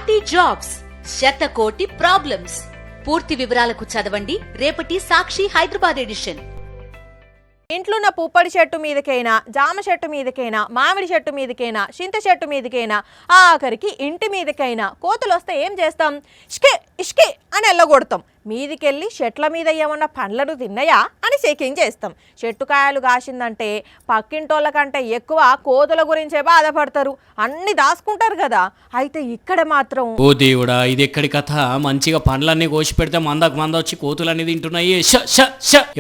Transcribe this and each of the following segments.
కోటి జాబ్స్, శతకోటి ప్రాబ్లమ్స్. పూర్తి వివరాలకు చదవండి రేపటి సాక్షి హైదరాబాద్ ఎడిషన్. ఇంట్లోన్న పుప్పడి చెట్టు మీదకైనా, జామ చెట్టు మీదకైనా, మామిడి చెట్టు మీదకైనా, చింత చెట్టు మీదకైనా, ఆఖరికి ఇంటి మీదకైనా కోతులు వస్తే ఏం చేస్తాం? ఇష్కే ఇష్కే అని ఎల్లగొడతాం. మీదికెళ్ళి చెట్ల మీద ఏమన్నా పండ్లను తిన్నాయా అని చెకింగ్ చేస్తాం. చెట్టుకాయలు కాసిందంటే పక్కింటోళ్ళ కంటే ఎక్కువ కోతుల గురించే బాధపడతారు, అన్ని దాచుకుంటారు కదా. అయితే ఇక్కడ మాత్రం ఓ దేవుడా, ఇది ఎక్కడి కథ? మంచిగా పండ్లన్నీ కోసి పెడితే మందకు మంద వచ్చి కోతులన్నీ తింటున్నాయి.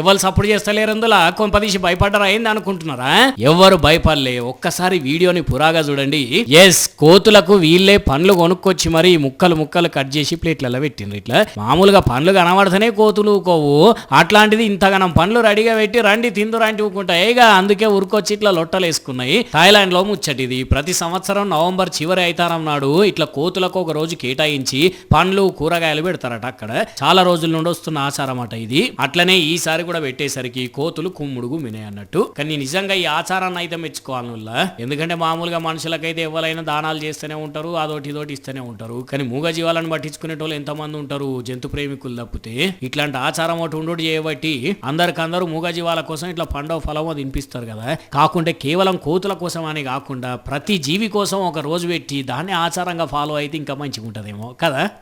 ఎవరు సపోర్ట్ చేస్తలేరు, అందులో కొంపదీసి భయపడ్డారా అయింది అనుకుంటున్నారా? ఎవరు భయపడలే, ఒక్కసారి వీడియోని పురాగా చూడండి. ఎస్, కోతులకు వీళ్ళే పండ్లు కొనుక్కొచ్చి మరి ముక్కలు ముక్కలు కట్ చేసి ప్లేట్లలో పెట్టిండ్రు. ఇట్లా మామూలుగా పండ్లు కనబడితేనే కోతులు ఊకోవు, అట్లాంటిది ఇంతగానం పండ్లు రెడీగా పెట్టి రండి తిందు రండి ఊకుంటాయిగా. అందుకే ఉరికొచ్చి ఇట్లా లొట్టలు వేసుకున్నాయి. థాయిలాండ్ లో ముచ్చటిది. ప్రతి సంవత్సరం నవంబర్ చివరి అయితారం నాడు ఇట్లా కోతులకు ఒక రోజు కేటాయించి పండ్లు కూరగాయలు పెడతారట. అక్కడ చాలా రోజుల నుండి వస్తున్న ఆచారం అట ఇది. అట్లనే ఈసారి కూడా పెట్టేసరికి కోతులు కుమ్ముడుగు మినాయి అన్నట్టు. కానీ నిజంగా ఈ ఆచారాన్ని అయితే మెచ్చుకోవాలి వల్ల, ఎందుకంటే మామూలుగా మనుషులకైతే ఎవరైనా దానాలు చేస్తూనే ఉంటారు, అదోటి ఇదోటి ఇస్తూనే ఉంటారు. కానీ మూగ జీవాలను పట్టించుకునే వాళ్ళు ఎంతమంది ఉంటారు? జంతు ప్రేమికులు తప్పితే. ఇట్లాంటి ఆచారం ఒకటి ఉండు చేయబట్టి అందరికందరూ మూగజీవాల కోసం ఇట్లా పండవ ఫలమో తినిపిస్తారు కదా. కాకుంటే కేవలం కోతుల కోసం అని కాకుండా ప్రతి జీవి కోసం ఒక రోజు పెట్టి దాన్ని ఆచారంగా ఫాలో అయితే ఇంకా మంచిగా ఉంటదేమో కదా.